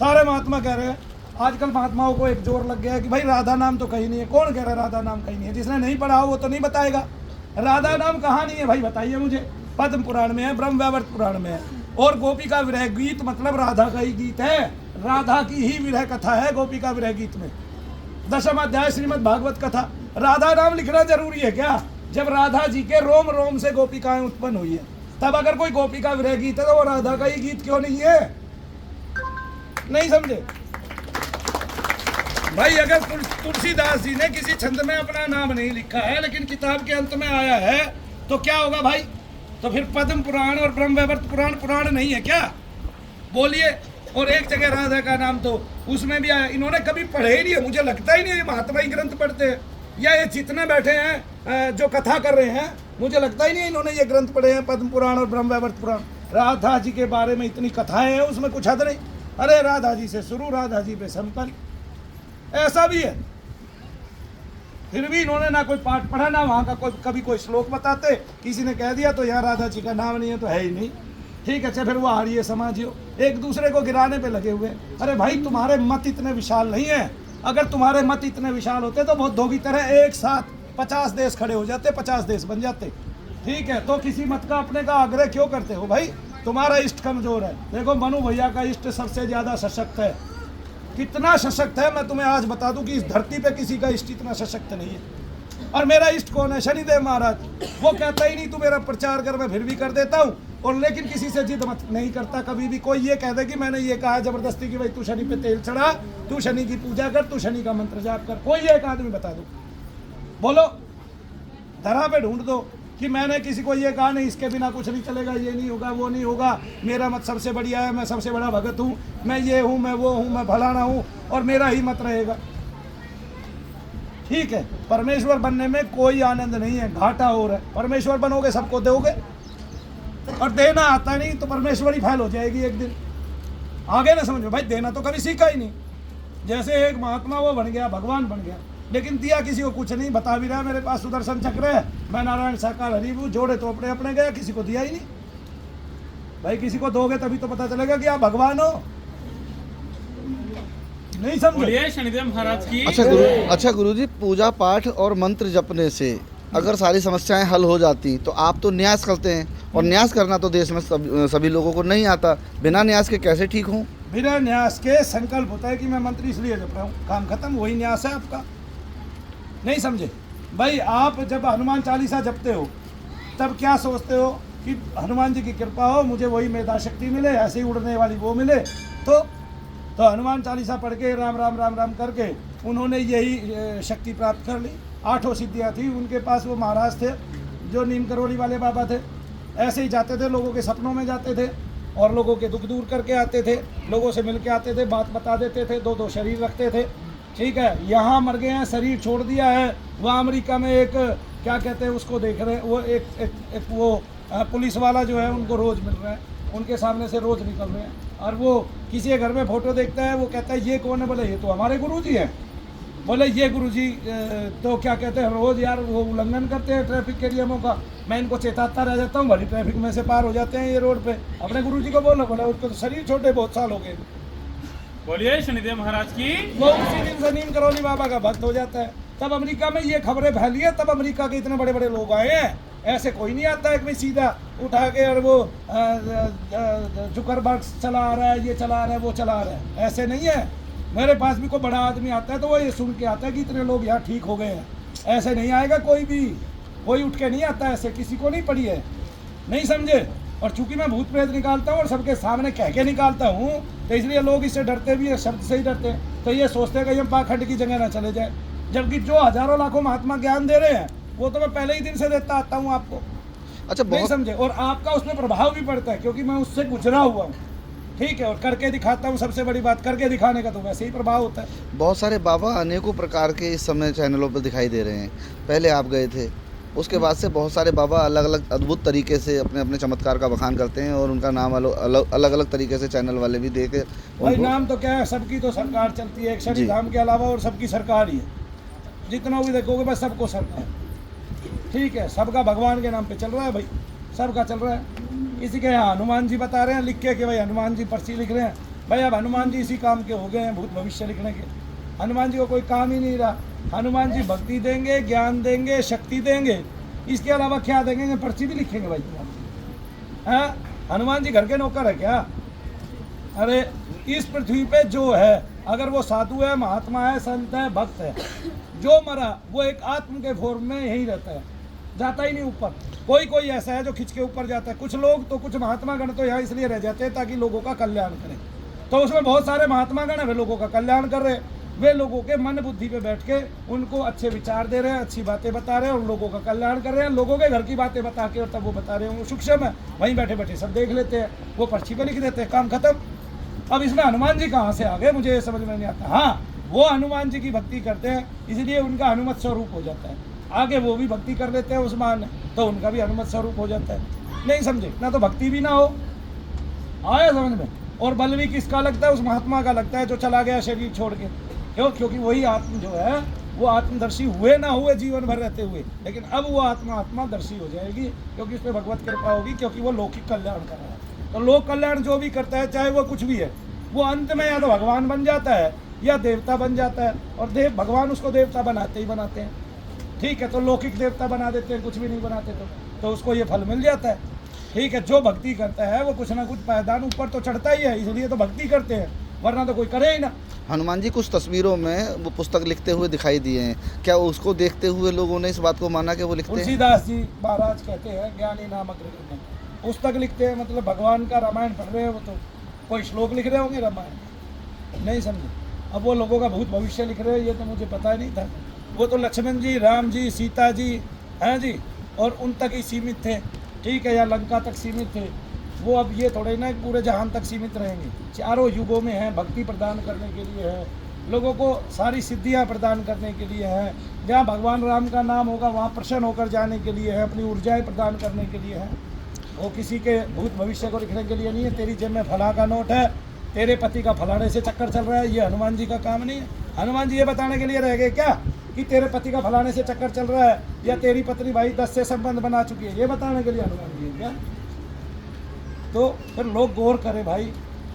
सारे महात्मा कह रहे हैं। आजकल महात्माओं को एक जोर लग गया है कि भाई राधा नाम तो कहीं नहीं है। कौन कह रहा है राधा नाम कहीं नहीं है? जिसने नहीं पढ़ा हो वो तो नहीं बताएगा। राधा नाम कहाँ नहीं है भाई, बताइए मुझे। पद्म पुराण में है, ब्रह्म वैवर्त पुराण में है। और गोपी का विरह गीत मतलब राधा का ही गीत है, राधा की ही विरह कथा है गोपी का विरह गीत में। 10वां अध्याय श्रीमद् भागवत कथा। राधा नाम लिखना जरूरी है क्या? जब राधा जी के रोम रोम से गोपिकाएं उत्पन्न हुई है, तब अगर कोई गोपी का विरह गीत है तो वो राधा का ही गीत क्यों नहीं है? नहीं समझे भाई? अगर तुलसीदास जी ने किसी छंद में अपना नाम नहीं लिखा है लेकिन किताब के अंत में आया है तो क्या होगा भाई? तो फिर पद्म पुराण और ब्रह्म वैवर्त पुराण पुराण नहीं है क्या? बोलिए। और एक जगह राधा का नाम तो उसमें भी आया। इन्होंने कभी पढ़े ही नहीं है, मुझे लगता ही नहीं है महात्मा ही ग्रंथ पढ़ते हैं, या ये जितने बैठे हैं जो कथा कर रहे हैं, मुझे लगता ही नहीं है इन्होंने ये ग्रंथ पढ़े हैं, पद्म पुराण और ब्रह्म वैवर्त पुराण। राधा जी के बारे में इतनी कथाएं हैं, उसमें कुछ हद नहीं। अरे राधा जी से शुरू, राधा जी पे संपन्न, ऐसा भी है। फिर भी इन्होंने ना कोई पाठ पढ़ा ना वहाँ का कभी कोई श्लोक बताते। किसी ने कह दिया तो यहाँ राधा जी का नाम नहीं है तो है ही नहीं। ठीक है, अच्छा फिर वो आर्य समाजी हो, एक दूसरे को गिराने पे लगे हुए। अरे भाई तुम्हारे मत इतने विशाल नहीं है। अगर तुम्हारे मत इतने विशाल होते तो बौद्धों की तरह एक साथ 50 देश खड़े हो जाते, 50 देश बन जाते। ठीक है, तो किसी मत का अपने का आग्रह क्यों करते हो भाई? तुम्हारा इष्ट कमजोर है। देखो मनु भैया का इष्ट सबसे ज्यादा सशक्त है। कितना सशक्त है मैं तुम्हें आज बता दूं कि इस धरती पे किसी का इष्ट इतना सशक्त नहीं है। और मेरा इष्ट कौन है? शनिदेव महाराज। वो कहता ही नहीं तू मेरा प्रचार कर, मैं फिर भी कर देता हूँ। और लेकिन किसी से जिद मत नहीं करता कभी भी। कोई ये कह दे कि मैंने ये कहा जबरदस्ती कि भाई तू शनि पे तेल चढ़ा, तू शनि की पूजा कर, तू शनि का मंत्र जाप कर, कोई एक आदमी बता दो, बोलो, धरा पे ढूंढ दो कि मैंने किसी को ये कहा नहीं इसके बिना कुछ नहीं चलेगा, ये नहीं होगा, वो नहीं होगा, मेरा मत सबसे बढ़िया है, मैं सबसे बड़ा भगत हूँ, मैं ये हूँ, मैं वो हूँ, मैं फलाना हूँ और मेरा ही मत रहेगा। ठीक है, परमेश्वर बनने में कोई आनंद नहीं है, घाटा हो रहा है। परमेश्वर बनोगे सबको दोगे, और देना आता नहीं तो परमेश्वर ही फैल हो जाएगी एक दिन। आगे ना समझो भाई, देना तो कभी सीखा ही नहीं। जैसे एक महात्मा वो बन गया, भगवान बन गया, लेकिन दिया किसी को कुछ नहीं। बता भी रहा है मेरे पास सुदर्शन चक्र है, मैं नारायण साकार हरि हूँ, जोड़े तो अपने अपने गया, किसी को दिया ही नहीं। भाई किसी को दोगे तभी तो पता चलेगा कि आप भगवान हो। नहीं समझे? शनिदेव महाराज की। अच्छा गुरुजी, पूजा पाठ और मंत्र जपने से अगर सारी समस्याएं हल हो जाती तो आप तो न्यास करते हैं, और न्यास करना तो देश में सभी लोगों को नहीं आता। बिना न्यास के कैसे ठीक हूँ? बिना न्यास के संकल्प होता है कि मैं मंत्र इसलिए जप रहा हूँ, काम खत्म, वही न्यास है आपका। नहीं समझे भाई? आप जब हनुमान चालीसा जपते हो तब क्या सोचते हो कि हनुमान जी की कृपा हो, मुझे वही मेधा शक्ति मिले, ऐसे ही उड़ने वाली वो मिले। तो हनुमान चालीसा पढ़ के राम राम राम राम करके उन्होंने यही शक्ति प्राप्त कर ली। 8 सिद्धियाँ थी उनके पास। वो महाराज थे जो नीम करोली वाले बाबा थे, ऐसे ही जाते थे, लोगों के सपनों में जाते थे और लोगों के दुख दूर करके आते थे, लोगों से मिल के आते थे, बात बता देते थे, 2-2 शरीर रखते थे। ठीक है, यहाँ मर गए हैं, शरीर छोड़ दिया है, वहाँ अमेरिका में एक क्या कहते हैं उसको देख रहे हैं, वो एक वो पुलिस वाला जो है उनको रोज़ मिल रहा है, उनके सामने से रोज़ निकल रहे हैं। और वो किसी के घर में फ़ोटो देखता है, वो कहता है ये कौन है? बोले ये तो हमारे गुरुजी हैं। बोले ये गुरुजी तो क्या कहते हैं रोज़ यार वो उल्लंघन करते हैं ट्रैफिक के नियमों का, मैं इनको चेताता रह जाता हूँ, भली ट्रैफिक में से पार हो जाते हैं ये रोड पे। अपने गुरुजी को बोला, बोला उसको तो शरीर छोटे बहुत साल हो गए। बोलिए शनिदेव महाराज की। वो उसी दिन से नीम करोली बाबा का भक्त हो जाता है। तब अमेरिका में ये खबरें फैली है, तब अमेरिका के इतने बड़े बड़े लोग आए हैं। ऐसे कोई नहीं आता है कि सीधा उठा के और वो जुकरबर्ग चला आ रहा है, ये चला आ रहा है, वो चला आ रहा है, ऐसे नहीं है। मेरे पास भी कोई बड़ा आदमी आता है तो वो ये सुन के आता है कि इतने लोग यहाँ ठीक हो गए हैं। ऐसे नहीं आएगा कोई भी, कोई उठ के नहीं आता, ऐसे किसी को नहीं पड़ी है। नहीं समझे? और चूंकि मैं भूत प्रेत निकालता हूँ और सबके सामने कह के निकालता हूँ तो इसलिए लोग इससे डरते भी है, शब्द से ही डरते हैं। तो ये सोचते हैं कि हम पाखंड की जगह ना चले जाए, जबकि जो हजारों लाखों महात्मा ज्ञान दे रहे हैं वो तो मैं पहले ही दिन से देता आता हूँ आपको। अच्छा, नहीं समझे? और आपका उसमें प्रभाव भी पड़ता है क्योंकि मैं उससे गुजरा हुआ हूँ। ठीक है, और करके दिखाता हूँ, सबसे बड़ी बात करके दिखाने का तो वैसे ही प्रभाव होता है। बहुत सारे बाबा अनेकों प्रकार के इस समय चैनलों पर दिखाई दे रहे हैं। पहले आप गए थे, उसके बाद से बहुत सारे बाबा अलग अलग अद्भुत तरीके से अपने अपने चमत्कार का बखान करते हैं, और उनका नाम अलग अलग तरीके से चैनल वाले भी दे के। भाई नाम तो क्या है, सबकी तो सरकार चलती है, एक शनि धाम के अलावा और सबकी सरकार ही है। जितना भी देखोगे बस सबको सरकार। ठीक है, सबका भगवान के नाम पे चल रहा है भाई, सबका चल रहा है। किसी के यहाँ हनुमान जी बता रहे हैं लिख के कि भाई हनुमान जी पर्ची लिख रहे हैं, भाई अब हनुमान जी इसी काम के हो गए हैं, भूत भविष्य लिखने के। हनुमान जी को कोई काम ही नहीं रहा। हनुमान जी भक्ति देंगे, ज्ञान देंगे, शक्ति देंगे, इसके अलावा क्या देंगे? पर्ची भी लिखेंगे भाई? हाँ, हनुमान जी घर के नौकर है क्या? अरे इस पृथ्वी पे जो है, अगर वो साधु है, महात्मा है, संत है, भक्त है, जो मरा वो एक आत्म के फॉर्म में यही रहता है, जाता ही नहीं ऊपर। कोई ऐसा है जो खिंच के ऊपर जाता है। कुछ लोग तो, कुछ महात्मा गण तो यहाँ इसलिए रह जाते हैं ताकि लोगों का कल्याण करें। तो उसमें बहुत सारे महात्मा गण है, वे लोगों का कल्याण कर रहे हैं, वे लोगों के मन बुद्धि पे बैठ के उनको अच्छे विचार दे रहे हैं, अच्छी बातें बता रहे हैं और लोगों का कल्याण कर रहे हैं। लोगों के घर की बातें बता के और तब वो बता रहे हैं, वो सूक्ष्म है, वहीं बैठे बैठे सब देख लेते हैं, वो पर्ची पे लिख देते हैं, काम खत्म। अब इसमें हनुमान जी कहाँ से आ गए, मुझे ये समझ में नहीं आता। हाँ, वो हनुमान जी की भक्ति करते हैं, इसलिए उनका हनुमत स्वरूप हो जाता है। आगे वो भी भक्ति कर लेते हैं उस्मान, तो उनका भी हनुमत स्वरूप हो जाता है। नहीं समझे ना, तो भक्ति भी ना हो। आया समझ में? और बल भी किसका लगता है? उस महात्मा का लगता है जो चला गया शरीर छोड़ के। क्यों? क्योंकि वही आत्म जो है वो आत्मदर्शी हुए ना हुए जीवन भर रहते हुए, लेकिन अब वो आत्मादर्शी हो जाएगी, क्योंकि उस पर भगवत कृपा होगी, क्योंकि वो लौकिक कल्याण कर रहा है। तो लोक कल्याण जो भी करता है, चाहे वो कुछ भी है, वो अंत में या तो भगवान बन जाता है या देवता बन जाता है। और भगवान उसको देवता बनाते ही बनाते हैं। ठीक है, तो लौकिक देवता बना देते हैं, कुछ भी नहीं बनाते तो उसको ये फल मिल जाता है। ठीक है, जो भक्ति करता है वो कुछ ना कुछ पायदान ऊपर तो चढ़ता ही है, इसलिए तो भक्ति करते हैं, वरना तो कोई करे ही ना। हनुमान जी कुछ तस्वीरों में वो पुस्तक लिखते हुए दिखाई दिए हैं, क्या उसको देखते हुए लोगों ने इस बात को माना कि वो लिखते हैं? तुलसीदास जी महाराज कहते हैं, ज्ञानी नामक पुस्तक लिखते हैं, मतलब भगवान का रामायण पढ़ रहे हैं, वो तो कोई श्लोक लिख रहे होंगे रामायण, नहीं समझे? अब वो लोगों का भूत भविष्य लिख रहे हैं, ये तो मुझे पता ही नहीं था। वो तो लक्ष्मण जी, राम जी, सीता जी हैं जी, और उन तक ही सीमित थे। ठीक है, या लंका तक सीमित थे वो। अब ये थोड़े ना पूरे जहान तक सीमित रहेंगे। चारों युगों में हैं, भक्ति प्रदान करने के लिए है, लोगों को सारी सिद्धियां प्रदान करने के लिए है। जहाँ भगवान राम का नाम होगा वहाँ प्रसन्न होकर जाने के लिए है, अपनी ऊर्जाएं प्रदान करने के लिए है। वो किसी के भूत भविष्य को लिखने के लिए नहीं है। तेरी जेब में फला का नोट है, तेरे पति का फलाने से चक्कर चल रहा है, ये हनुमान जी का काम नहीं है। हनुमान जी ये बताने के लिए रह गए क्या कि तेरे पति का फलाने से चक्कर चल रहा है, या तेरी पत्नी भाई 10 से संबंध बना चुकी है, ये बताने के लिए हनुमान जी है क्या? तो फिर लोग गौर करें भाई,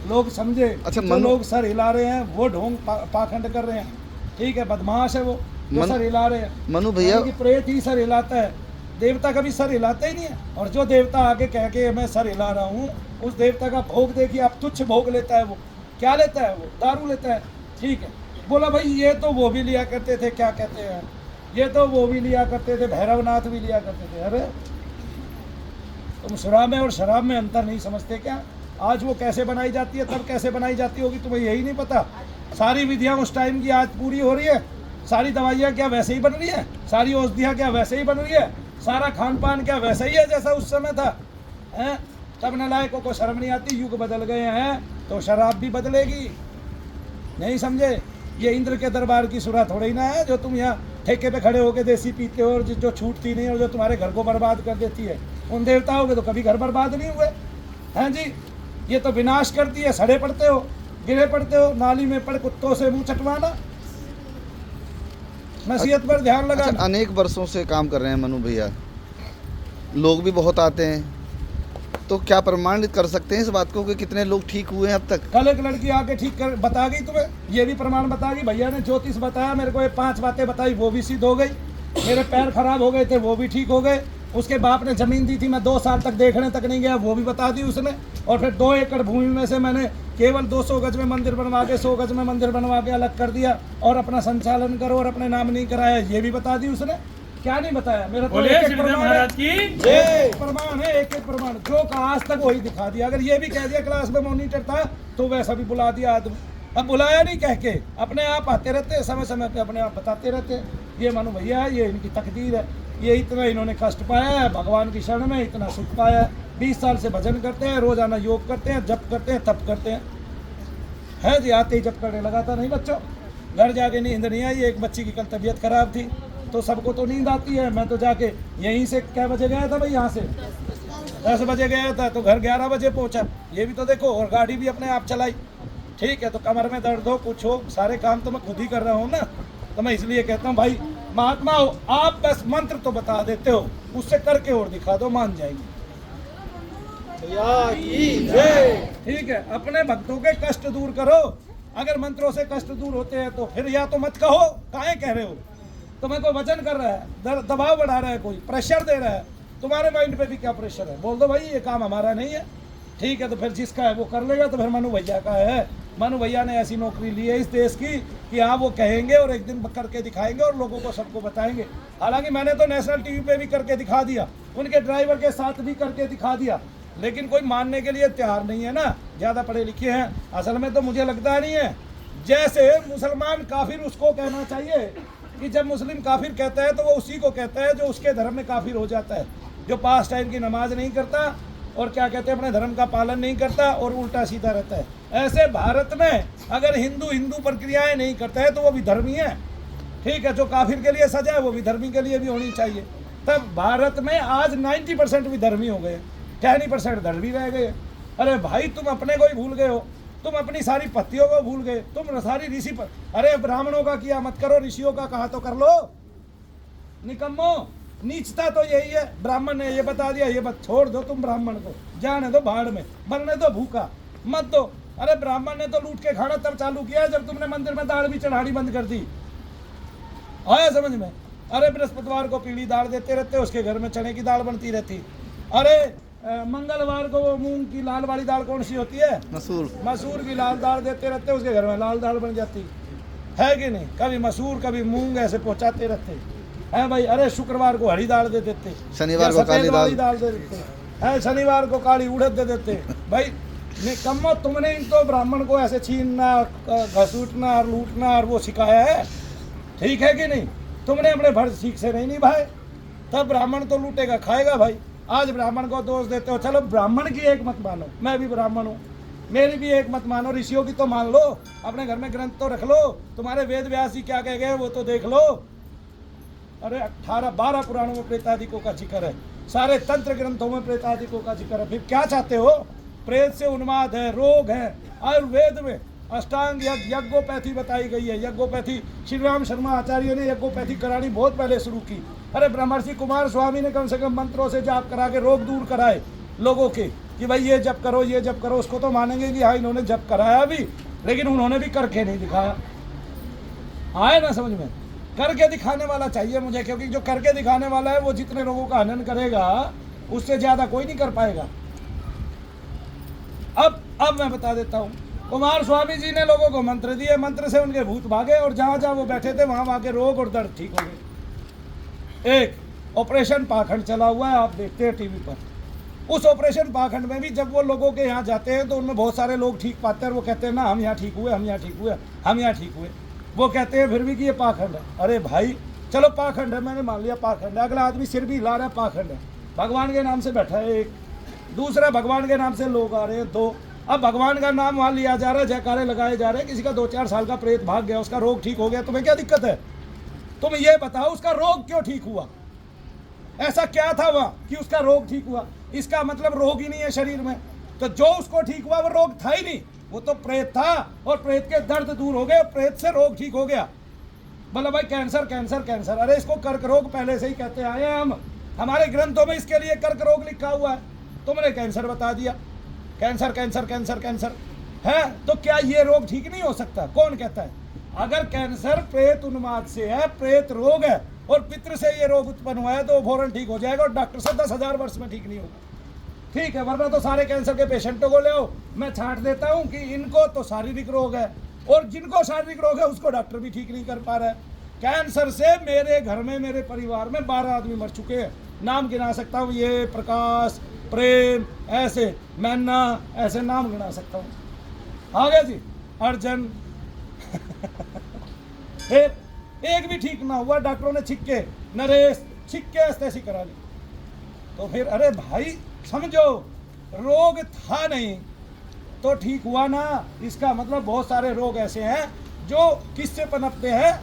लोग समझे। अच्छा, जो लोग सर हिला रहे हैं वो ढोंग पाखंड कर रहे हैं। ठीक है, बदमाश है वो जो सर हिला रहे हैं। मनु भैया, प्रेत ही सर हिलाता है, देवता कभी सर हिलाता ही नहीं है। और जो देवता आगे कह के मैं सर हिला रहा हूँ, उस देवता का भोग देखिए आप, तुच्छ भोग लेता है। वो क्या लेता है? वो दारू लेता है। ठीक है, बोला भाई ये तो वो भी लिया करते थे, क्या कहते हैं, ये तो वो भी लिया करते थे, भैरवनाथ भी लिया करते थे। अरे तुम शराब में और शराब में अंतर नहीं समझते क्या? आज वो कैसे बनाई जाती है, तब कैसे बनाई जाती होगी, तुम्हें यही नहीं पता? सारी विधियाँ उस टाइम की आज पूरी हो रही है, सारी दवाइयाँ क्या वैसे ही बन रही है, सारी औषधियाँ क्या वैसे ही बन रही है, सारा खान पान क्या वैसा ही है जैसा उस समय था, हैं? तब नालायकों को शर्म नहीं आती, युग बदल गए हैं तो शराब भी बदलेगी। नहीं समझे? ये इंद्र के दरबार की सुरा थोड़ी ना है जो तुम यहाँ ठेके पे खड़े होके देसी पीते हो और जो छूटती नहीं और जो तुम्हारे घर को बर्बाद कर देती है। उन देवताओं के तो कभी घर बर्बाद नहीं हुए हैं जी। ये तो विनाश करती है, सड़े पड़ते हो, गिरे पड़ते हो, नाली में पड़ कुत्तों से मुंह चटवाना। नसीहत पर ध्यान लगा। अच्छा, अनेक वर्षों से काम कर रहे हैं मनु भैया, लोग भी बहुत आते हैं, तो क्या प्रमाणित कर सकते हैं इस बात को कि कितने लोग ठीक हुए हैं अब तक? कल एक लड़की आके ठीक कर बता गई तुम्हें, ये भी प्रमाण बता गई। भैया ने ज्योतिष बताया मेरे को, ये 5 बातें बताई, वो भी सिद्ध हो गई। मेरे पैर खराब हो गए थे, वो भी ठीक हो गए। उसके बाप ने जमीन दी थी, मैं 2 साल तक देखने तक नहीं गया, वो भी बता दी उसने। और फिर 2 एकड़ भूमि में से मैंने केवल 200 गज में मंदिर बनवा के 100 गज में मंदिर बनवा के अलग कर दिया और अपना संचालन करो और अपने नाम नहीं कराया, ये भी बता दी उसने। क्या नहीं बताया? मेरा तो एक प्रमाण है, एक प्रमाण जो का आज तक वही दिखा दिया। अगर ये भी कह दिया क्लास में मॉनिटर था तो वैसा भी बुला दिया आदमी। अब बुलाया नहीं कह के, अपने आप आते रहते, समय समय पे अपने आप बताते रहते। ये मनु भैया है, ये इनकी तकदीर है, ये इतना इन्होंने कष्ट पाया है, भगवान की शरण में इतना सुख पाया है। 20 साल से भजन करते हैं, रोजाना योग करते हैं, जप करते हैं, तप करते हैं। है जी, आते ही जप करने लगा था। नहीं बच्चों, घर जाके नींद नहीं आई। एक बच्ची की कल तबीयत खराब थी, तो सबको तो नींद आती है। मैं तो जाके यहीं से क्या बजे गया था भाई, यहाँ से 10 बजे गया था, तो घर 11 बजे पहुँचा। ये भी तो देखो, और गाड़ी भी अपने आप चलाई। ठीक है, तो कमर में दर्द हो, कुछ हो, सारे काम तो मैं खुद ही कर रहा हूँ ना। तो मैं इसलिए कहता हूँ भाई महात्मा हो आप, बस मंत्र तो बता देते हो, उससे करके और दिखा दो, मान जाएंगे। ठीक है, अपने भक्तों के कष्ट दूर करो। अगर मंत्रों से कष्ट दूर होते हैं तो फिर या तो मत कहो, काहे कह रहे हो। तुम्हें कोई वचन कर रहा है, दबाव बढ़ा रहा है, कोई प्रेशर दे रहा है, तुम्हारे माइंड पे भी क्या प्रेशर है, बोल दो भाई ये काम हमारा नहीं है। ठीक है, तो फिर जिसका है वो कर लेगा। तो फिर मनु भैया का है, मनु भैया ने ऐसी नौकरी ली है इस देश की कि हाँ वो कहेंगे और एक दिन करके दिखाएंगे और लोगों को सबको बताएंगे। हालांकि मैंने तो नेशनल टीवी पे भी करके दिखा दिया, उनके ड्राइवर के साथ भी करके दिखा दिया, लेकिन कोई मानने के लिए तैयार नहीं है ना, ज़्यादा पढ़े लिखे हैं। असल में तो मुझे लगता नहीं है, जैसे मुसलमान काफिर उसको कहना चाहिए कि जब मुस्लिम काफिर कहता है तो वो उसी को कहता है जो उसके धर्म में काफिर हो जाता है, जो 5 टाइम की नमाज नहीं करता और क्या कहते हैं अपने धर्म का पालन नहीं करता और उल्टा सीधा रहता है। ऐसे भारत में अगर हिंदू हिंदू प्रक्रियाएं नहीं करता है तो वो विधर्मी है। ठीक है, जो काफिर के लिए सजा है वो विधर्मी के लिए भी होनी चाहिए। तब भारत में आज 90% विधर्मी हो गए, 10% धर्मी रह गए। अरे भाई तुम अपने को ही भूल गए हो, तुम अपनी सारी पत्तियों को भूल गए, तुम सारी ऋषि पर, अरे ब्राह्मणों का किया मत करो, ऋषियों का कहा तो कर लो। निकम्मो, नीचता तो यही है। ब्राह्मण ने ये बता दिया, ये बात छोड़ दो, तुम ब्राह्मण को जाने दो भाड़ में, मरने दो भूखा मत दो। अरे ब्राह्मण ने तो लूट के खाना तब चालू किया जब तुमने मंदिर में दाल भी चढ़ानी बंद कर दी। आया समझ में? अरे बृहस्पतिवार को पीली दाल देते रहते, उसके घर में चने की दाल बनती रहती। अरे मंगलवार को वो मूंग की लाल वाली दाल कौन सी होती है, मसूर की लाल दाल देते रहते, उसके घर में लाल दाल बन जाती है कि नहीं। कभी मसूर कभी मूंग ऐसे पहुंचाते रहते हैं भाई। अरे शुक्रवार को हरी दाल दे देते, शनिवार को काली दाल दे देते हैं, शनिवार को काली उड़द दे देते भाई। निकम्मो, तुमने इन तो ब्राह्मण को ऐसे छीनना, घसूटना और लूटना और वो सिखाया है, ठीक है कि नहीं। तुमने अपने फर्ज ठीक से नहीं निभाए, तब ब्राह्मण तो लूटेगा खाएगा भाई। आज ब्राह्मण को दोष देते हो, चलो ब्राह्मण की एक मत मानो, मैं भी ब्राह्मण हूँ, मेरी भी एक मत मानो, ऋषियों की तो मान लो, अपने घर में ग्रंथ तो रख लो, तुम्हारे वेद व्यास जी क्या कह गए वो तो देख लो। अरे 18-12 पुराणों में प्रेतादिकों का जिक्र है, सारे तंत्र ग्रंथों में प्रेतादिकों का जिक्र है। फिर क्या चाहते हो? प्रेत से उन्माद है, रोग है। आयुर्वेद में अष्टांग यज्ञोपैथी बताई गई है। यज्ञोपैथी श्री राम शर्मा आचार्य ने यज्ञोपैथी करानी बहुत पहले शुरू की। अरे ब्रह्मर्षि कुमार स्वामी ने कम से कम मंत्रों से जाप करा के रोग दूर कराए लोगों के, कि भाई ये जप करो, ये जप करो। उसको तो मानेंगे कि हाँ इन्होंने जप कराया भी, लेकिन उन्होंने भी करके नहीं दिखाया। आए ना समझ में? करके दिखाने वाला चाहिए मुझे, क्योंकि जो करके दिखाने वाला है वो जितने लोगों का हनन करेगा उससे ज्यादा कोई नहीं कर पाएगा। अब मैं बता देता हूँ, कुमार स्वामी जी ने लोगों को मंत्र दिए, मंत्र से उनके भूत भागे और जहां जहां वो बैठे थे वहां वहां के रोग और दर्द ठीक हो गए। एक ऑपरेशन पाखंड चला हुआ है, आप देखते हैं टीवी पर। उस ऑपरेशन पाखंड में भी जब वो लोगों के यहाँ जाते हैं तो उनमें बहुत सारे लोग ठीक पाते हैं, वो कहते हैं ना हम यहाँ ठीक हुए, हम यहाँ ठीक हुए, हम यहाँ ठीक हुए। वो कहते हैं फिर भी कि ये पाखंड है। अरे भाई चलो पाखंड है, मैंने मान लिया पाखंड है, अगला आदमी सिर भी हिला रहा है, पाखंड है। भगवान के नाम से बैठा है एक, दूसरा भगवान के नाम से लोग आ रहे हैं 2। अब भगवान का नाम वहाँ लिया जा रहा है, जयकारे लगाए जा रहे हैं। किसी का 2-4 साल का प्रेत भाग गया, उसका रोग ठीक हो गया, तुम्हें क्या दिक्कत है? तुम ये बताओ उसका रोग क्यों ठीक हुआ? ऐसा क्या था वहाँ कि उसका रोग ठीक हुआ? इसका मतलब रोग ही नहीं है शरीर में। तो जो उसको ठीक हुआ वो रोग था ही नहीं, वो तो प्रेत था और प्रेत के दर्द दूर हो गए, प्रेत से रोग ठीक हो गया। बोला भाई कैंसर कैंसर कैंसर, अरे इसको कर्क रोग पहले से ही कहते आए हैं हम, हमारे ग्रंथों में इसके लिए कर्क रोग लिखा हुआ है, तुमने कैंसर बता दिया। कैंसर कैंसर कैंसर कैंसर है तो क्या ये रोग ठीक नहीं हो सकता? कौन कहता है? अगर कैंसर प्रेत उन्माद से है, प्रेत रोग है और पितृ से ये रोग उत्पन्न हुआ है तो फौरन ठीक हो जाएगा और डॉक्टर से 10,000 वर्ष में ठीक नहीं होगा। ठीक है, वरना तो सारे कैंसर के पेशेंटों को ले आओ, मैं छांट देता हूँ कि इनको तो शारीरिक रोग है और जिनको शारीरिक रोग है उसको डॉक्टर भी ठीक नहीं कर पा रहा है। कैंसर से मेरे घर में, मेरे परिवार में 12 आदमी मर चुके हैं, नाम गिना सकता हूँ, ये प्रकाश, प्रेम, ऐसे मैना, ऐसे नाम गिना सकता हूँ। आगे जी अर्जन फिर एक भी ठीक ना हुआ, डॉक्टरों ने छिक्के, नरेश छिक्के ऐसी करा ली। तो फिर अरे भाई समझो, रोग था नहीं तो ठीक हुआ ना। इसका मतलब बहुत सारे रोग ऐसे हैं जो किससे पनपते हैं?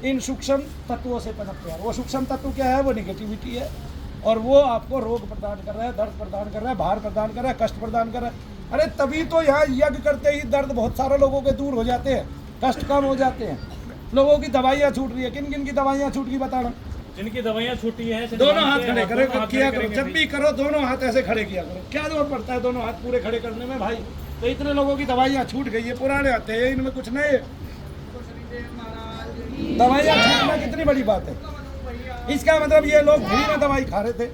इन सूक्ष्म तत्वों से पनपते हैं। वो सूक्ष्म तत्व क्या है? वो निगेटिविटी है और वो आपको रोग प्रदान कर रहा है, दर्द प्रदान कर रहा है, भार प्रदान कर रहा है, कष्ट प्रदान कर रहा है। अरे तभी तो यहाँ यज्ञ करते ही दर्द बहुत सारे लोगों के दूर हो जाते हैं, कष्ट कम हो जाते हैं, लोगों की दवाइयाँ छूट रही है। किन किन की दवाइयाँ छूट गई बताना? जिनकी दवाइयाँ छूटी है दोनों हाथ खड़े करो, किया करो, जब भी करो दोनों हाथ ऐसे खड़े किया करो। क्या जरूरत पड़ता है दोनों हाथ पूरे खड़े करने में भाई? तो इतने लोगों की दवाइयाँ छूट गई है, पुराने आते हैं, इनमें कुछ नए दवाइयाँ छूटना कितनी बड़ी बात है। इसका मतलब ये लोग फ्री में दवाई खा रहे थे।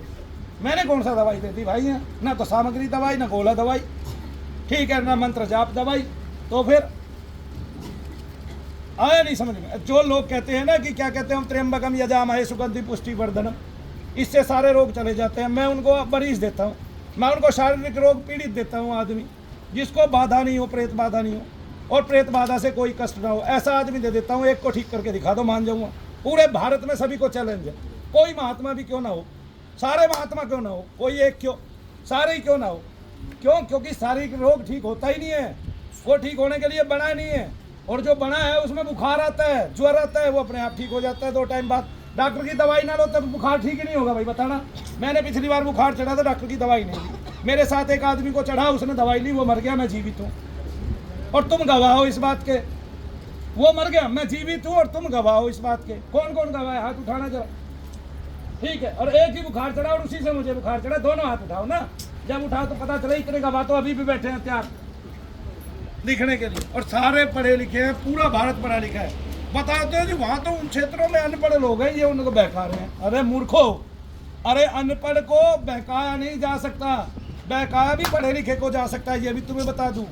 मैंने कौन सा दवाई दे दी भाई? है ना तो सामग्री दवाई, ना गोला दवाई, ठीक है, ना मंत्र जाप दवाई। तो फिर आया नहीं समझ में। जो लोग कहते हैं ना कि क्या कहते हैं, हम त्र्यंबकम यजामहे सुगंधि पुष्टि वर्धनम, इससे सारे रोग चले जाते हैं। मैं उनको मरीज देता हूँ, मैं उनको शारीरिक रोग पीड़ित देता हूँ, आदमी जिसको बाधा नहीं हो, प्रेत बाधा नहीं हो और प्रेत बाधा से कोई कष्ट ना हो, ऐसा आदमी दे देता हूँ। एक को ठीक करके दिखा दो, मान जाऊँगा। पूरे भारत में सभी को चैलेंज है, कोई महात्मा भी क्यों ना हो, सारे महात्मा क्यों ना हो, कोई एक क्यों, सारे ही क्यों ना हो। क्यों? क्योंकि शारीरिक रोग ठीक होता ही नहीं है, वो ठीक होने के लिए बना नहीं है। और जो बना है उसमें बुखार आता है, ज्वर आता है, वो अपने आप ठीक हो जाता है 2 टाइम बाद। डॉक्टर की दवाई ना लो तब बुखार ठीक ही नहीं होगा भाई, बताना। मैंने पिछली बार बुखार चढ़ा था, डॉक्टर की दवाई नहीं ली। मेरे साथ एक आदमी को चढ़ा, उसने दवाई ली, वो मर गया, मैं जीवित हूँ और तुम गवाह हो इस बात के। वो मर गया, मैं जीवित हूँ और तुम गवाह हो इस बात के। कौन कौन गवाह है? हाथ उठाना जरा, ठीक है। और एक ही बुखार चढ़ा और उसी से मुझे बुखार चढ़ा, दोनों हाथ उठाओ ना। जब उठाओ तो पता चला इतने गवाह तो अभी भी बैठे हैं तैयार लिखने के लिए, और सारे पढ़े लिखे हैं, पूरा भारत पढ़ा लिखा है। बताते हैं जी वहाँ तो उन क्षेत्रों में अनपढ़ लोग हैं, ये उनको बहका रहे हैं। अरे मूर्खो, अरे अनपढ़ को बहकाया नहीं जा सकता, बहकाया भी पढ़े लिखे को जा सकता है, ये भी तुम्हें बता दूं।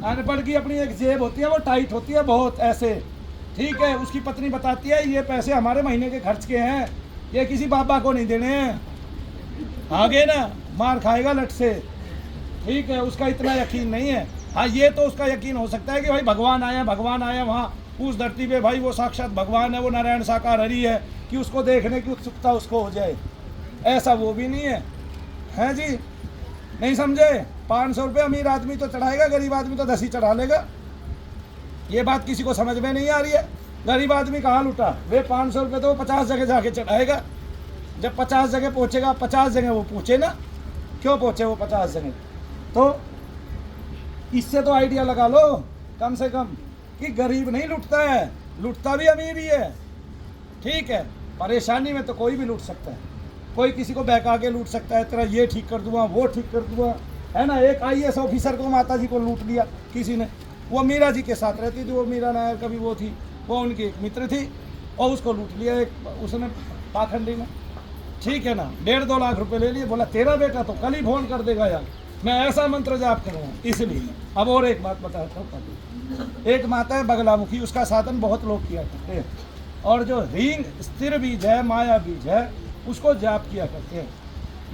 अनपढ़ की अपनी एक जेब होती है, वो टाइट होती है बहुत ऐसे, ठीक है। उसकी पत्नी बताती है ये पैसे हमारे महीने के खर्च के हैं, ये किसी बाबा को नहीं देने हैं, आगे ना मार खाएगा लट से, ठीक है। उसका इतना यकीन नहीं है। हाँ, ये तो उसका यकीन हो सकता है कि भाई भगवान आया वहाँ उस धरती पे, भाई वो साक्षात भगवान है, वो नारायण साकार हरि है, कि उसको देखने की उत्सुकता उसको हो जाए। ऐसा वो भी नहीं है जी, नहीं समझे। 500 रुपये अमीर आदमी तो चढ़ाएगा, गरीब आदमी तो 10 ही चढ़ा लेगा। ये बात किसी को समझ में नहीं आ रही है। गरीब आदमी कहाँ लुटा, वे 500 रुपये तो 50 जगह जाके चढ़ाएगा। जब 50 जगह पहुँचेगा, 50 जगह वो पहुँचे ना, क्यों पहुँचे वो 50 जगह? तो इससे तो आइडिया लगा लो कम से कम कि गरीब नहीं लुटता है, लुटता भी अमीर ही है, ठीक है। परेशानी में तो कोई भी लूट सकता है, कोई किसी को बहका के लूट सकता है, तेरा ये ठीक कर दूंगा, वो ठीक कर दूंगा, है ना। एक IAS ऑफिसर को माता जी को लूट लिया किसी ने, वो मीरा जी के साथ रहती थी, वो मीरा नायर कभी वो थी, वो उनकी एक मित्र थी, और उसको लूट लिया एक उसने पाखंडी में, ठीक है ना। 1.5-2 लाख रुपए ले लिए, बोला तेरा बेटा तो कल ही फोन कर देगा यार, मैं ऐसा मंत्र जाप करूँगा इसलिए। अब और एक बात बताता हूँ, एक माता है बगलामुखी, उसका साधन बहुत लोग किया करते हैं, और जो हींग स्थिर बीज है, माया बीज है, उसको जाप किया करते हैं।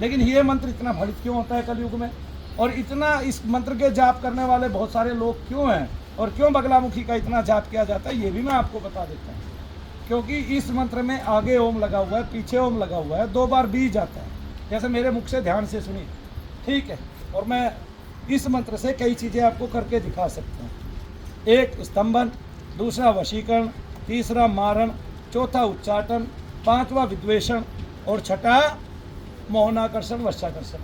लेकिन ये मंत्र इतना फलित क्यों होता है कलयुग में, और इतना इस मंत्र के जाप करने वाले बहुत सारे लोग क्यों हैं, और क्यों बगलामुखी का इतना जाप किया जाता है, ये भी मैं आपको बता देता हूँ। क्योंकि इस मंत्र में आगे ओम लगा हुआ है, पीछे ओम लगा हुआ है, 2 बार बीज आता है, जैसे मेरे मुख से ध्यान से सुनिए, ठीक है। और मैं इस मंत्र से कई चीज़ें आपको करके दिखा सकता हूँ। 1 स्तंभन, 2 वशीकरण, 3 मारण, 4 उच्चाटन, 5वां विद्वेषण और 6 मोहनाकर्षण वशाकर्षण।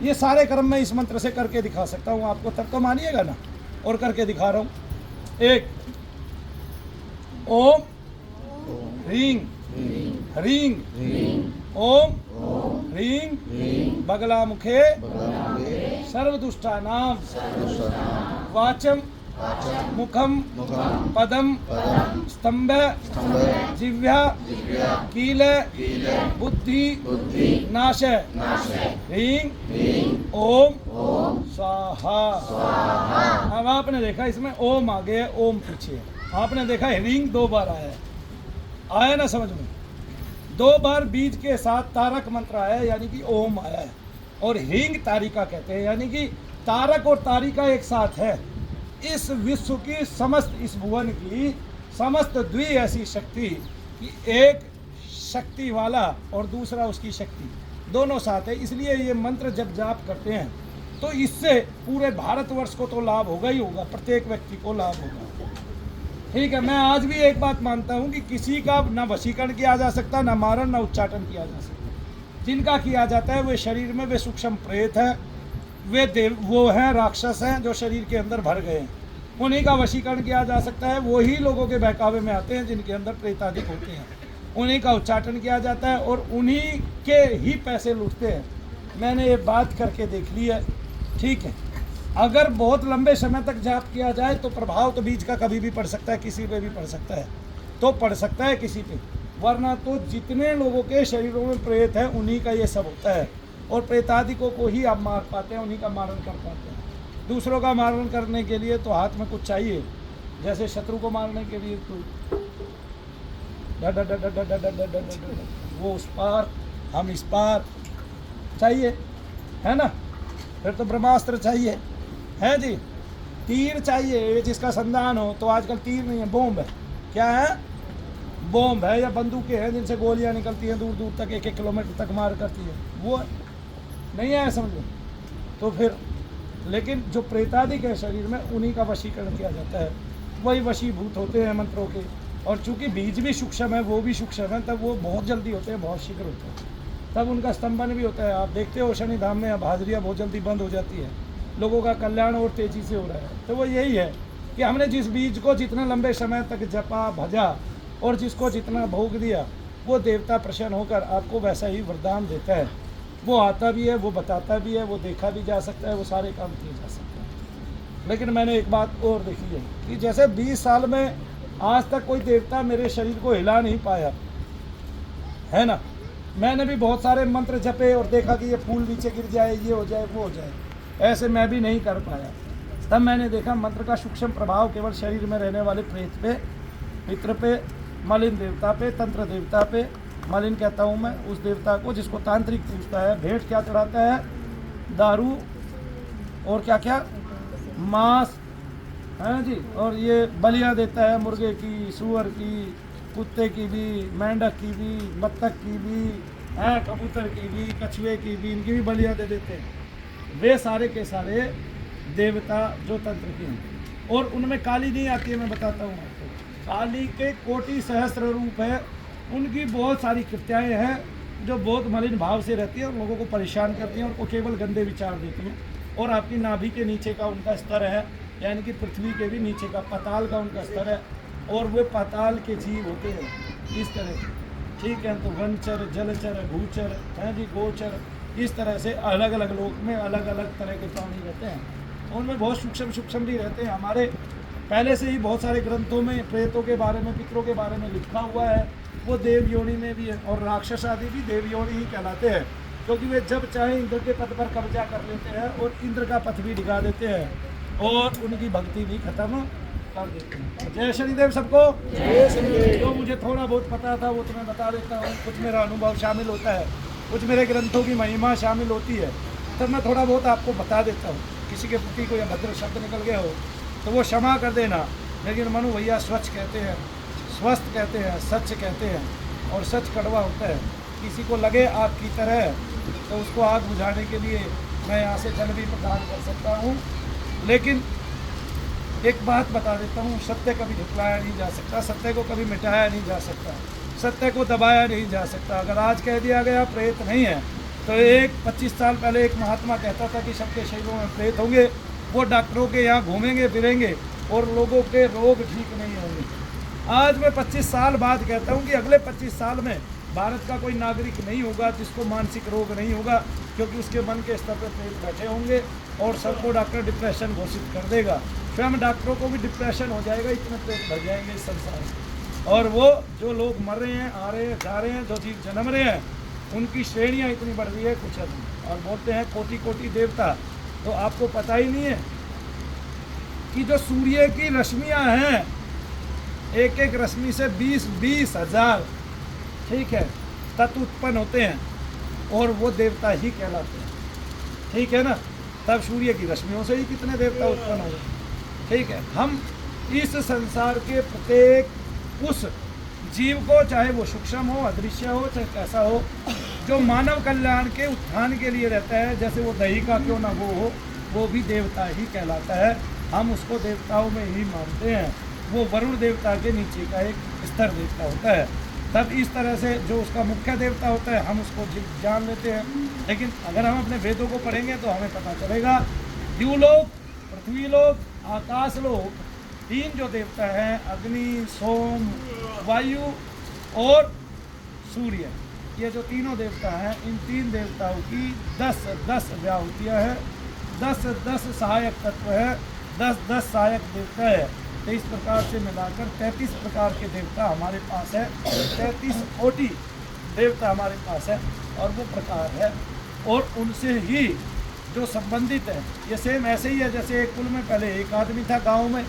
ये सारे कर्म मैं इस मंत्र से करके दिखा सकता हूँ आपको, तब तो मानिएगा ना। और करके दिखा रहा हूँ। 1 ओम ह्रीं ह्रीं ओम ह्रीं बगलामुखे सर्वदुष्टानां वाचम मुखम पदम स्तंभ जिह्वा कील बुद्धि नाश। ह्रीं ओम स्वाहा। अब आपने देखा इसमें ओम आगे है, ओम पीछे है। आपने देखा ह्रीं 2 बार आया ना समझ में। 2 बार बीज के साथ तारक मंत्र आया है, यानी कि ओम आया है। और ह्रीं तारिका कहते हैं, यानी कि तारक और तारिका एक साथ है। इस विश्व की समस्त, इस भुवन की समस्त द्वि ऐसी शक्ति कि एक शक्ति वाला और दूसरा उसकी शक्ति दोनों साथ है। इसलिए ये मंत्र जब जाप करते हैं तो इससे पूरे भारतवर्ष को तो लाभ होगा ही होगा, प्रत्येक व्यक्ति को लाभ होगा, ठीक है। मैं आज भी एक बात मानता हूँ कि किसी का ना वशीकरण किया जा सकता, ना मारण, ना उच्चाटन किया जा सकता। जिनका किया जाता है वे शरीर में वे सूक्ष्म प्रेत हैं, वे देव वो हैं, राक्षस हैं जो शरीर के अंदर भर गए हैं। उन्हीं का वशीकरण किया जा सकता है। वही लोगों के बहकावे में आते हैं जिनके अंदर प्रेताधिक होते हैं। उन्हीं का उच्चाटन किया जाता है और उन्हीं के ही पैसे लूटते हैं। मैंने ये बात करके देख ली है, ठीक है। अगर बहुत लंबे समय तक जाप किया जाए तो प्रभाव तो बीज का कभी भी पड़ सकता है, किसी पे भी पड़ सकता है, तो पड़ सकता है किसी पे, वरना तो जितने लोगों के शरीरों में प्रेत है उन्हीं का ये सब होता है। और प्रेतादिकों को ही आप मार पाते हैं, उन्हीं का मारण कर पाते हैं। दूसरों का मारण करने के लिए तो हाथ में कुछ चाहिए, जैसे शत्रु को मारने के लिए तो वो उस पार हम इस पार चाहिए, है ना। फिर तो ब्रह्मास्त्र चाहिए, है जी। तीर चाहिए जिसका संधान हो, तो आजकल तीर नहीं है, बॉम्ब है। क्या है? बॉम्ब है या बंदूकें हैं जिनसे गोलियां निकलती हैं दूर दूर तक, 1-1 किलोमीटर तक मार करती है, वो नहीं है, समझो। तो फिर लेकिन जो प्रेतादिक है शरीर में, उन्हीं का वशीकरण किया जाता है, वही वशीभूत होते हैं मंत्रों के। और चूंकि बीज भी सूक्ष्म है, वो भी सूक्ष्म है, तब वो बहुत जल्दी होते हैं, बहुत शीघ्र होते हैं, तब उनका स्तंभन भी होता है। आप देखते हो शनि धाम में अब हाजिरियाँ बहुत जल्दी बंद हो जाती है, लोगों का कल्याण और तेज़ी से हो रहा है। तो वो यही है कि हमने जिस बीज को जितना लंबे समय तक जपा भजा और जिसको जितना भोग दिया, वो देवता प्रसन्न होकर आपको वैसा ही वरदान देता है। वो आता भी है, वो बताता भी है, वो देखा भी जा सकता है, वो सारे काम किए जा सकते हैं। लेकिन मैंने एक बात और देखी है कि जैसे 20 साल में आज तक कोई देवता मेरे शरीर को हिला नहीं पाया, है ना। मैंने भी बहुत सारे मंत्र जपे और देखा कि ये फूल नीचे गिर जाए, ये हो जाए, वो हो जाए, ऐसे मैं भी नहीं कर पाया। तब मैंने देखा मंत्र का सूक्ष्म प्रभाव केवल शरीर में रहने वाले प्रेत पे, पितृ पे, मलिन देवता पे, तंत्र देवता पे। मलिन कहता हूँ मैं उस देवता को जिसको तांत्रिक पूछता है। भेंट क्या चढ़ाता है? दारू और क्या क्या, मांस, है जी। और ये बलियाँ देता है मुर्गे की, सूअर की, कुत्ते की भी, मेंढक की भी, बत्तख की भी, है कबूतर की भी, कछुए की भी, इनकी भी बलियाँ दे देते हैं। वे सारे के सारे देवता जो तंत्र के हैं, और उनमें काली नहीं आती है, मैं बताता हूँ आपको। काली के कोटि सहस्त्र रूप है, उनकी बहुत सारी कृत्याएँ हैं जो बहुत मलिन भाव से रहती है और लोगों को परेशान करती हैं, उनको केवल गंदे विचार देती हैं। और आपकी नाभि के नीचे का उनका स्तर है, यानी कि पृथ्वी के भी नीचे का पाताल का उनका स्तर है, और वे पाताल के जीव होते हैं इस तरह के, ठीक है। तो वनचर, जलचर, भूचर, हैं जी, गोचर, इस तरह से अलग अलग लोक में अलग अलग तरह के प्राणी रहते हैं। उनमें बहुत सूक्ष्म भी रहते हैं। हमारे पहले से ही बहुत सारे ग्रंथों में प्रेतों के बारे में, पितरों के बारे में लिखा हुआ है। वो देव योनि में भी है, और राक्षस आदि भी देव योनि ही कहलाते हैं, क्योंकि वे जब चाहे इंद्र के पद पर कब्जा कर लेते हैं और इंद्र का पथ भी दिखा देते हैं और उनकी भक्ति भी खत्म कर देते हैं। जय शनिदेव सबको। जय शनिदेव। जो मुझे थोड़ा बहुत पता था वो तो मैं बता देता हूँ। कुछ मेरा अनुभव शामिल होता है, कुछ मेरे ग्रंथों की महिमा शामिल होती है, तब मैं थोड़ा बहुत आपको बता देता हूँ। किसी के प्रति कोई अभद्र शब्द निकल गया हो तो वो क्षमा कर देना। लेकिन मनु भैया स्वच्छ कहते हैं, स्वस्थ कहते हैं, सच कहते हैं, और सच कड़वा होता है। किसी को लगे आग की तरह तो उसको आग बुझाने के लिए मैं यहाँ से जल भी प्रदान कर सकता हूँ। लेकिन एक बात बता देता हूँ, सत्य कभी झुटलाया नहीं जा सकता, सत्य को कभी मिटाया नहीं जा सकता, सत्य को दबाया नहीं जा सकता। अगर आज कह दिया गया प्रेत नहीं है, तो 25 साल पहले एक महात्मा कहता था कि सबके शरीरों में प्रेत होंगे। वो डॉक्टरों के यहाँ घूमेंगे फिरेंगे और लोगों के रोग ठीक नहीं होंगे। आज मैं 25 साल बाद कहता हूँ कि अगले 25 साल में भारत का कोई नागरिक नहीं होगा जिसको मानसिक रोग नहीं होगा, क्योंकि उसके मन के स्तर पर प्रेत बैठे होंगे और सबको डॉक्टर डिप्रेशन घोषित कर देगा। स्वयं डॉक्टरों को भी डिप्रेशन हो जाएगा, इतने प्रेत भर जाएंगे इस संसार में। और वो जो लोग मर रहे हैं, आ रहे हैं, जा रहे हैं, जो जीव जन्म रहे हैं, उनकी श्रेणियाँ इतनी बढ़ रही है कुछ नहीं। और बोलते हैं कोटि कोटि देवता, तो आपको पता ही नहीं है कि जो सूर्य की रश्मियाँ हैं, एक एक रश्मि से 20-20 हज़ार, ठीक है, तत्व उत्पन्न होते हैं, और वो देवता ही कहलाते हैं, ठीक है ना। तब सूर्य की रश्मियों से ही कितने देवता उत्पन्न हो गए, ठीक है। हम इस संसार के प्रत्येक उस जीव को, चाहे वो सूक्ष्म हो, अदृश्य हो, चाहे कैसा हो, जो मानव कल्याण के उत्थान के लिए रहता है, जैसे वो दही का क्यों ना हो, वो भी देवता ही कहलाता है। हम उसको देवताओं में ही मानते हैं। वो वरुण देवता के नीचे का एक स्तर देवता होता है। तब इस तरह से जो उसका मुख्य देवता होता है, हम उसको जान लेते हैं। लेकिन अगर हम अपने वेदों को पढ़ेंगे तो हमें पता चलेगा द्यूलोक, पृथ्वीलोक, आकाशलोक, 3 जो देवता हैं, अग्नि, सोम, वायु और सूर्य, ये जो तीनों देवता हैं, इन तीन देवताओं की 10 व्याहुतियाँ हैं, 10 सहायक तत्व है, 10 सहायक देवता है। तो इस प्रकार से मिलाकर 33 प्रकार के देवता हमारे पास है, 33 कोटि देवता हमारे पास है, और वो प्रकार है। और उनसे ही जो संबंधित है, ये सेम ऐसे ही है जैसे एक कुल में पहले एक आदमी था गांव में,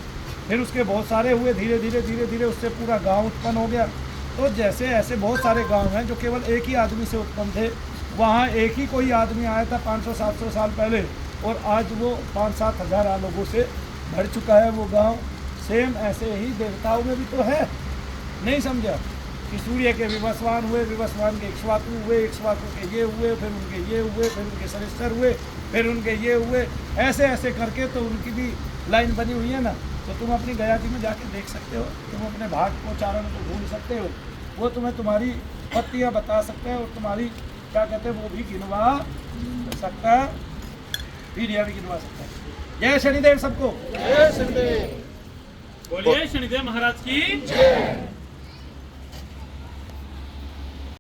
फिर उसके बहुत सारे हुए, धीरे धीरे उससे पूरा गांव उत्पन्न हो गया। तो जैसे ऐसे बहुत सारे गांव हैं जो केवल एक ही आदमी से उत्पन्न थे, वहाँ एक ही कोई आदमी आया था 500-700 साल पहले, और आज वो 5-7 हज़ार लोगों से भर चुका है वो गांव। सेम ऐसे ही देवताओं में भी तो है, नहीं समझा कि सूर्य के विवस्वान हुए, विवस्वान के इक्ष्वाकु हुए, इक्ष्वाकु के ये हुए, फिर उनके ये हुए, फिर उनके सरिस्तर हुए, फिर उनके ये हुए, ऐसे ऐसे करके तो उनकी भी लाइन बनी हुई है ना। तो तुम अपनी गयाती में जाके देख सकते हो, तुम अपने भाग को चारण को ढूंढ सकते हो, वो तुम्हें तुम्हारी पत्तियाँ बता सकते हैं, और तुम्हारी क्या कहते हैं वो भी गिनवा सकता है, पीढ़ियाँ भी गिनवा सकता है। जय शनिदेव सबको। बोलिए शनिदेव महाराज की।